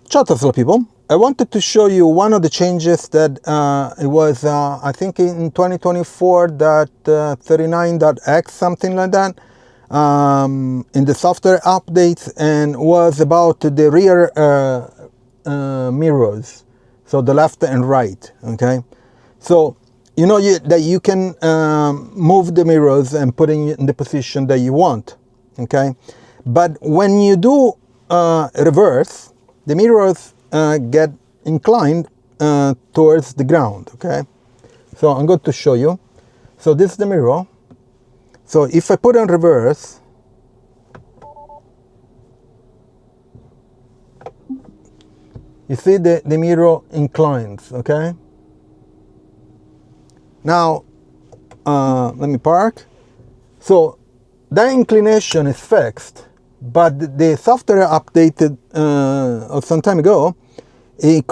Ciao Tesla people, I wanted to show you one of the changes that it was I think in 2024 that 39.x something like that in the software updates, and was about the rear mirrors, so the left and right. Okay, so you know that you can move the mirrors and put it in the position that you want. Okay, but when you do reverse, the mirrors get inclined towards the ground. Okay, so I'm going to show you. So this is the mirror. So if I put on reverse, you see the mirror inclines. Okay, now let me park. So that inclination is fixed, but the software updated some time ago, it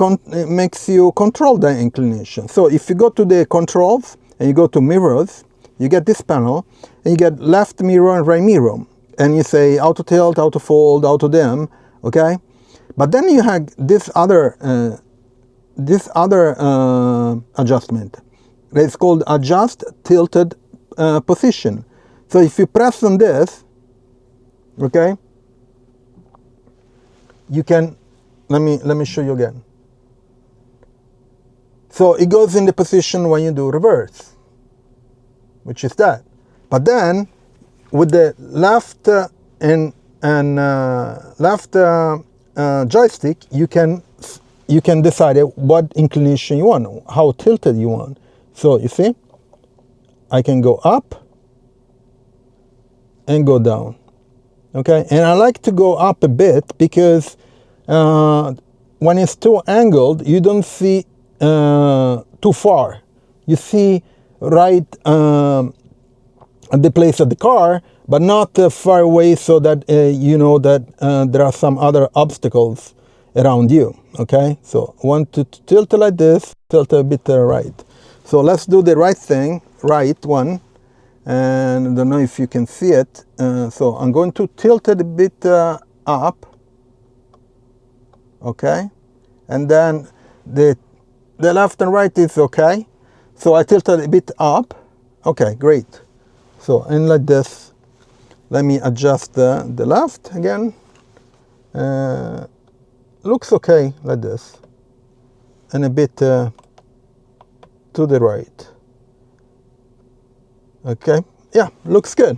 makes you control the inclination. So if you go to the controls and you go to mirrors, you get this panel, and you get left mirror and right mirror, and you say auto tilt, auto fold, auto dim. Okay, but then you have this other adjustment. It's called adjust tilted position. So if you press on this, okay, you can, let me show you again. So it goes in the position when you do reverse, which is that. But then with the left left joystick, you can decide what inclination you want, how tilted you want. So you see, I can go up and go down. Okay, and I like to go up a bit because when it's too angled, you don't see too far. You see right at the place of the car, but not far away, so that you know that there are some other obstacles around you. Okay, so I want to tilt it like this, tilt a bit right. So let's do the right thing, right one. And I don't know if you can see it. So I'm going to tilt it a bit up. Okay, and then the left and right is okay. So I tilted a bit up. Okay, great. So and like this, let me adjust the left again. Looks okay like this, and a bit to the right. Okay, yeah, looks good.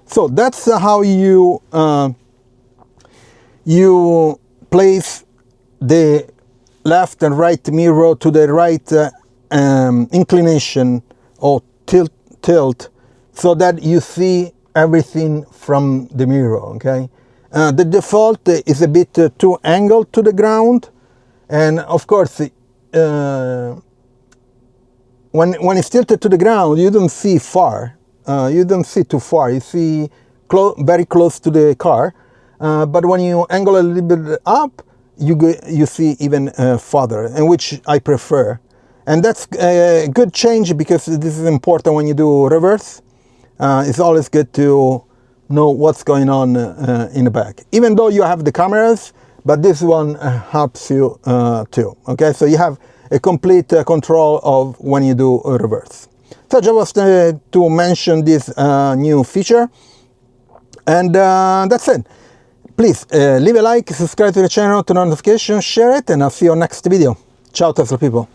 So that's how you you place the left and right mirror to the right inclination or tilt, so that you see everything from the mirror. Okay, the default is a bit too angled to the ground, and of course when it's tilted to the ground, you don't see far. You don't see too far. You see very close to the car. But when you angle a little bit up, you see even farther, and which I prefer. And that's a good change, because this is important when you do reverse. It's always good to know what's going on in the back, even though you have the cameras. But this one helps you too. Okay, so you have a complete control of when you do a reverse. So just to mention this new feature, and that's it. Please leave a like, subscribe to the channel, turn on notifications, share it, and I'll see you on next video. Ciao Tesla people.